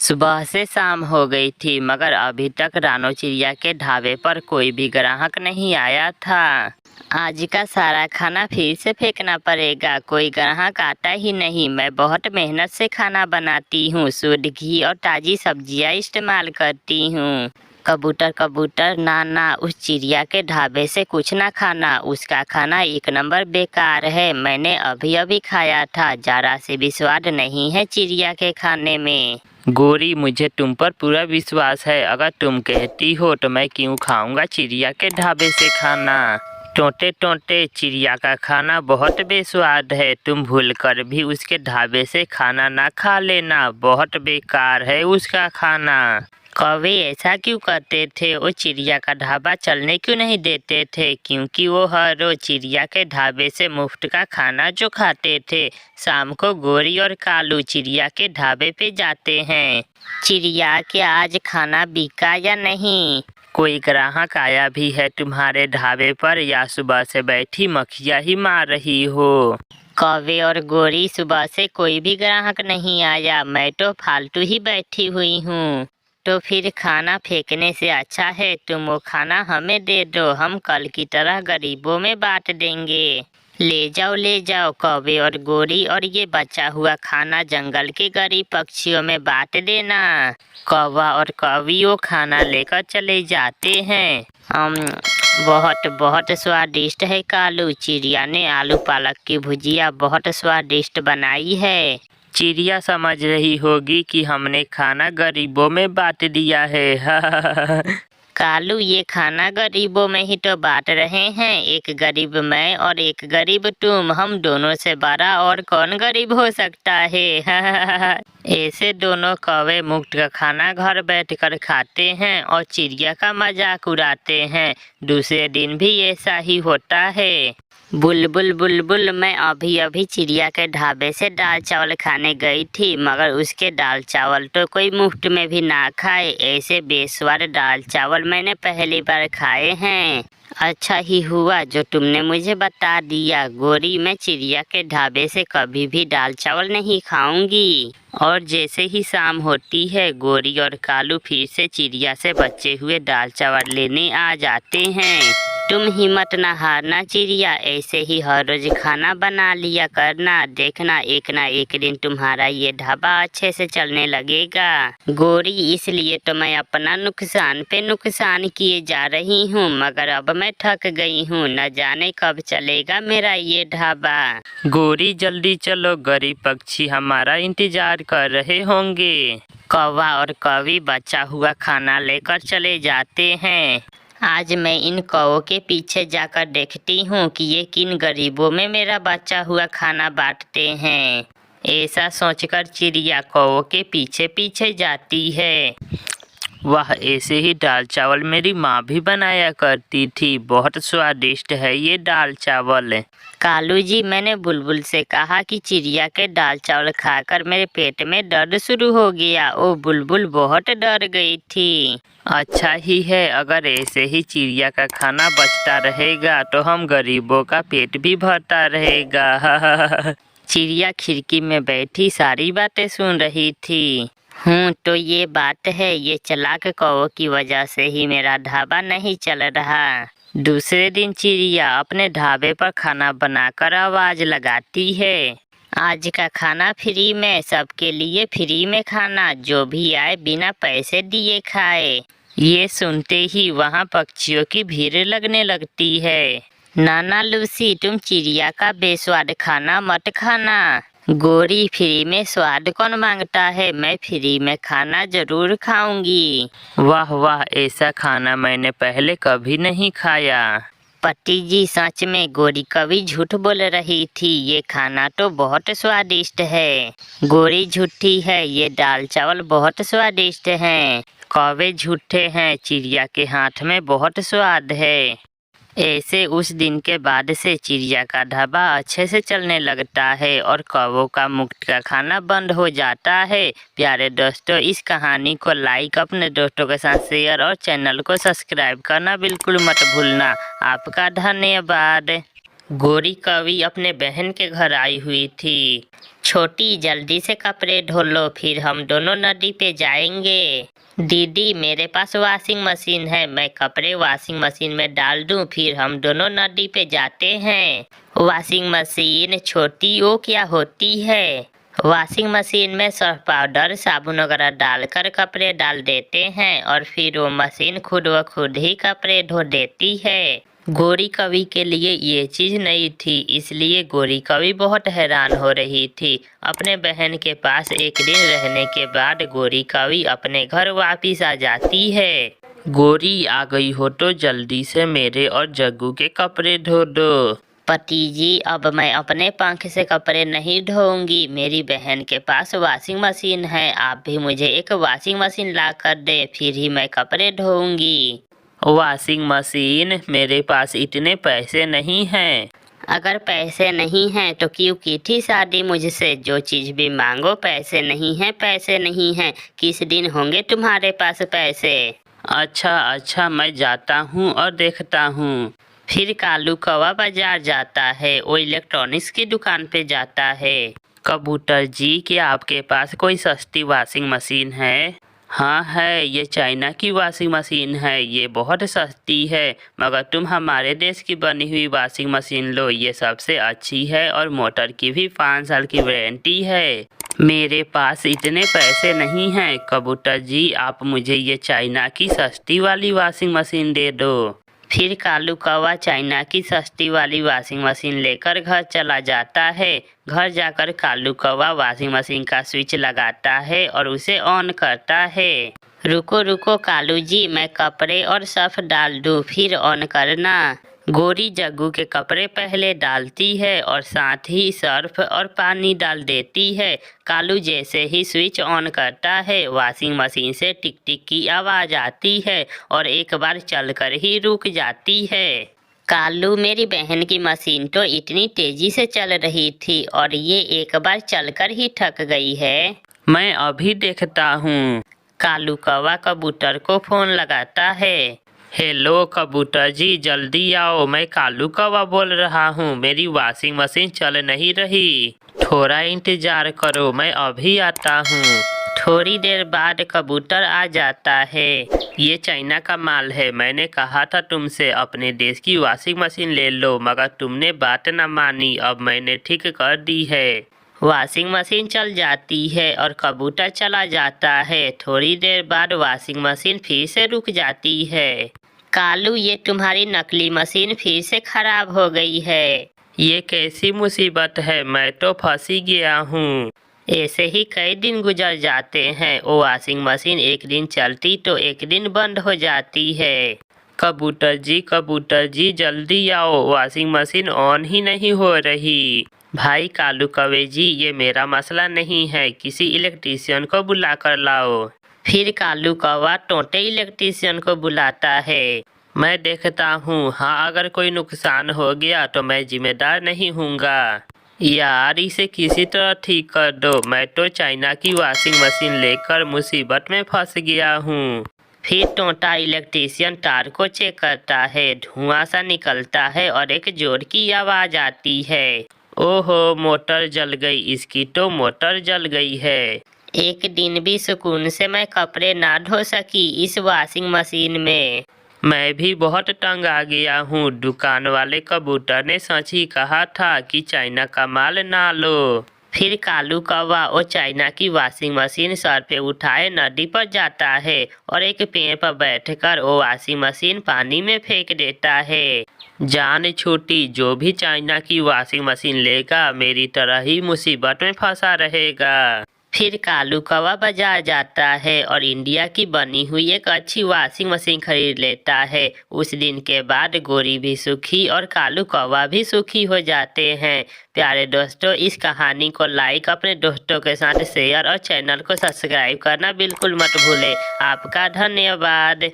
सुबह से शाम हो गई थी मगर अभी तक रानो चिड़िया के ढाबे पर कोई भी ग्राहक नहीं आया था। आज का सारा खाना फिर से फेंकना पड़ेगा, कोई ग्राहक आता ही नहीं। मैं बहुत मेहनत से खाना बनाती हूँ, शुद्ध घी और ताज़ी सब्जियाँ इस्तेमाल करती हूँ। कबूतर कबूतर ना ना, उस चिड़िया के ढाबे से कुछ ना खाना, उसका खाना एक नंबर बेकार है। मैंने अभी अभी खाया था, जरा से भी स्वाद नहीं है चिड़िया के खाने में। गोरी, मुझे तुम पर पूरा विश्वास है, अगर तुम कहती हो तो मैं क्यों खाऊंगा चिड़िया के ढाबे से खाना। टोंटे टोंटे, चिड़िया का खाना बहुत बेस्वाद है, तुम भूलकर भी उसके ढाबे से खाना ना खा लेना, बहुत बेकार है उसका खाना। कौवे ऐसा क्यों करते थे? वो चिड़िया का ढाबा चलने क्यों नहीं देते थे? क्योंकि वो हर रोज चिड़िया के ढाबे से मुफ्त का खाना जो खाते थे। शाम को गोरी और कालू चिड़िया के ढाबे पे जाते हैं। चिड़िया के आज खाना बिका या नहीं? कोई ग्राहक आया भी है तुम्हारे ढाबे पर या सुबह से बैठी मक्खियाँ ही मार रही हो? कौवे और गोरी, सुबह से कोई भी ग्राहक नहीं आया, मैं तो फालतू ही बैठी हुई हूँ। तो फिर खाना फेंकने से अच्छा है तुम वो खाना हमें दे दो, हम कल की तरह गरीबों में बांट देंगे। ले जाओ कौवे और गोरी, और ये बचा हुआ खाना जंगल के गरीब पक्षियों में बांट देना। कौवा और कौवी वो खाना लेकर चले जाते हैं। बहुत बहुत स्वादिष्ट है कालू, चिड़िया ने आलू पालक की भुजिया बहुत स्वादिष्ट बनाई है। चिड़िया समझ रही होगी कि हमने खाना गरीबों में बांट दिया है। कालू, ये खाना गरीबों में ही तो बांट रहे हैं, एक गरीब मैं और एक गरीब तुम, हम दोनों से बड़ा और कौन गरीब हो सकता है। ऐसे दोनों कौवे मुफ्त का खाना घर बैठकर खाते हैं और चिड़िया का मजाक उड़ाते हैं। दूसरे दिन भी ऐसा ही होता है। बुलबुल बुलबुल, मैं अभी अभी चिड़िया के ढाबे से दाल चावल खाने गई थी, मगर उसके दाल चावल तो कोई मुफ्त में भी ना खाए। ऐसे बेस्वाद दाल चावल मैंने पहली बार खाए हैं। अच्छा ही हुआ जो तुमने मुझे बता दिया गोरी, मैं चिड़िया के ढाबे से कभी भी दाल चावल नहीं खाऊंगी। और जैसे ही शाम होती है, गोरी और कालू फिर से चिड़िया से बचे हुए दाल चावल लेने आ जाते हैं। तुम हिम्मत न हारना चिड़िया, ऐसे ही हर रोज खाना बना लिया करना, देखना एक ना एक दिन तुम्हारा ये ढाबा अच्छे से चलने लगेगा। गोरी, इसलिए तो मैं अपना नुकसान पे नुकसान किए जा रही हूँ, मगर अब मैं थक गई हूँ, न जाने कब चलेगा मेरा ये ढाबा। गोरी, जल्दी चलो, गरीब पक्षी हमारा इंतजार कर रहे होंगे। कौवा और कौवी बचा हुआ खाना लेकर चले जाते हैं। आज मैं इन कौवों के पीछे जाकर देखती हूँ कि ये किन गरीबों में मेरा बचा हुआ खाना बांटते हैं। ऐसा सोचकर चिड़िया कौवों के पीछे पीछे जाती है। वाह, ऐसे ही दाल चावल मेरी माँ भी बनाया करती थी, बहुत स्वादिष्ट है ये दाल चावल। कालू जी, मैंने बुलबुल से कहा कि चिड़िया के दाल चावल खाकर मेरे पेट में दर्द शुरू हो गया। ओ बुलबुल बहुत डर गई थी। अच्छा ही है, अगर ऐसे ही चिड़िया का खाना बचता रहेगा तो हम गरीबों का पेट भी भरता रहेगा। चिड़िया खिड़की में बैठी सारी बातें सुन रही थी। तो ये बात है, ये चालाक कौवों की वजह से ही मेरा ढाबा नहीं चल रहा। दूसरे दिन चिड़िया अपने ढाबे पर खाना बनाकर आवाज लगाती है, आज का खाना फ्री में, सबके लिए फ्री में खाना, जो भी आए बिना पैसे दिए खाए। ये सुनते ही वहाँ पक्षियों की भीड़ लगने लगती है। नाना लूसी, तुम चिड़िया का बेस्वाद खाना मत खाना। गोरी, फ्री में स्वाद कौन मांगता है, मैं फ्री में खाना जरूर खाऊंगी। वाह वाह, ऐसा खाना मैंने पहले कभी नहीं खाया। पति जी, सच में गोरी कभी झूठ बोल रही थी, ये खाना तो बहुत स्वादिष्ट है। गोरी झूठी है, ये दाल चावल बहुत स्वादिष्ट हैं। कौवे झूठे हैं, चिड़िया के हाथ में बहुत स्वाद है। ऐसे उस दिन के बाद से चिड़िया का ढाबा अच्छे से चलने लगता है और कौवों का मुफ्त का खाना बंद हो जाता है। प्यारे दोस्तों, इस कहानी को लाइक, अपने दोस्तों के साथ शेयर और चैनल को सब्सक्राइब करना बिल्कुल मत भूलना। आपका धन्यवाद। गोरी कवि अपने बहन के घर आई हुई थी। छोटी जल्दी से कपड़े धो लो, फिर हम दोनों नदी पे जाएंगे। दीदी मेरे पास वॉशिंग मशीन है, मैं कपड़े वॉशिंग मशीन में डाल दूं, फिर हम दोनों नदी पे जाते हैं। वॉशिंग मशीन छोटी वो क्या होती है? वॉशिंग मशीन में सर्फ पाउडर साबुन वगैरह डालकर कपड़े डाल देते हैं और फिर वो मशीन खुद व खुद ही कपड़े धो देती है। गोरी कवि के लिए ये चीज नई थी, इसलिए गोरी कवि बहुत हैरान हो रही थी। अपने बहन के पास एक दिन रहने के बाद गोरी कवि अपने घर वापिस आ जाती है। गोरी आ गई हो तो जल्दी से मेरे और जग्गू के कपड़े धो दो। पति जी, अब मैं अपने पंख से कपड़े नहीं धोऊंगी, मेरी बहन के पास वॉशिंग मशीन है। आप भी मुझे एक वॉशिंग मशीन ला कर दे, फिर ही मैं कपड़े धोऊंगी। Washing machine? मेरे पास इतने पैसे नहीं हैं। अगर पैसे नहीं हैं तो क्यों की थी शादी मुझसे? जो चीज भी मांगो पैसे नहीं हैं, पैसे नहीं हैं। किस दिन होंगे तुम्हारे पास पैसे? अच्छा, मैं जाता हूँ और देखता हूँ। फिर कालू कौवा बाजार जाता है। वो इलेक्ट्रॉनिक्स की दुकान पे जाता है। कबूतर जी, क्या आपके पास कोई सस्ती वॉशिंग मशीन है? हाँ है, ये चाइना की वॉशिंग मशीन है। ये बहुत सस्ती है, मगर तुम हमारे देश की बनी हुई वॉशिंग मशीन लो, ये सबसे अच्छी है और मोटर की भी 5 साल की वारंटी है। मेरे पास इतने पैसे नहीं हैं। कबूतर जी, आप मुझे ये चाइना की सस्ती वाली वॉशिंग मशीन दे दो। फिर कालू कौवा चाइना की सस्ती वाली वॉशिंग मशीन लेकर घर चला जाता है। घर जाकर कालू कौवा वॉशिंग मशीन का स्विच लगाता है और उसे ऑन करता है। रुको कालू जी, मैं कपड़े और सर्फ डाल दूं, फिर ऑन करना। गोरी जग्गू के कपड़े पहले डालती है और साथ ही सर्फ और पानी डाल देती है। कालू जैसे ही स्विच ऑन करता है, वॉशिंग मशीन से टिक टिक की आवाज़ आती है और एक बार चलकर ही रुक जाती है। कालू, मेरी बहन की मशीन तो इतनी तेजी से चल रही थी और ये एक बार चलकर ही थक गई है। मैं अभी देखता हूँ। कालू कौवा कबूतर को फोन लगाता है। हेलो कबूतर जी, जल्दी आओ, मैं कालू कौवा बोल रहा हूँ। मेरी वॉशिंग मशीन चल नहीं रही, थोड़ा इंतजार करो, मैं अभी आता हूँ। थोड़ी देर बाद कबूतर आ जाता है। ये चाइना का माल है, मैंने कहा था तुमसे अपने देश की वॉशिंग मशीन ले लो, मगर तुमने बात न मानी। अब मैंने ठीक कर दी है। वॉशिंग मशीन चल जाती है और कबूतर चला जाता है। थोड़ी देर बाद वॉशिंग मशीन फिर से रुक जाती है। कालू, ये तुम्हारी नकली मशीन फिर से खराब हो गई है। ये कैसी मुसीबत है, मैं तो फंसी गया हूँ। ऐसे ही कई दिन गुजर जाते हैं। वो वॉशिंग मशीन एक दिन चलती तो एक दिन बंद हो जाती है। कबूतर जी जल्दी आओ, वॉशिंग मशीन ऑन ही नहीं हो रही। भाई कालू कौवे जी, ये मेरा मसला नहीं है, किसी इलेक्ट्रीशियन को बुला कर लाओ। फिर कालू कौवा टोंटे इलेक्ट्रीशियन को बुलाता है। मैं देखता हूँ, हाँ अगर कोई नुकसान हो गया तो मैं जिम्मेदार नहीं हूँगा। यार, इसे किसी तरह ठीक कर दो, मैं तो चाइना की वॉशिंग मशीन लेकर मुसीबत में फंस गया हूँ। फिर टोंटा इलेक्ट्रीशियन तार को चेक करता है। धुआं सा निकलता है और एक जोर की आवाज़ आती है। ओहो, मोटर जल गई, इसकी तो मोटर जल गई है। एक दिन भी सुकून से मैं कपड़े ना धो सकी इस वॉशिंग मशीन में। मैं भी बहुत तंग आ गया हूँ। दुकान वाले कबूतर ने सच ही कहा था कि चाइना का माल ना लो। फिर कालू कौवा वो चाइना की वॉशिंग मशीन सर पे उठाए नदी पर जाता है और एक पेड़ पर बैठकर वो वॉशिंग मशीन पानी में फेंक देता है। जान छूटी, जो भी चाइना की वॉशिंग मशीन लेगा मेरी तरह ही मुसीबत में फंसा रहेगा। फिर कालू कौवा बाजार जाता है और इंडिया की बनी हुई एक अच्छी वॉशिंग मशीन खरीद लेता है। उस दिन के बाद गोरी भी सुखी और कालू कौवा भी सुखी हो जाते हैं। प्यारे दोस्तों, इस कहानी को लाइक, अपने दोस्तों के साथ शेयर और चैनल को सब्सक्राइब करना बिल्कुल मत भूलें। आपका धन्यवाद।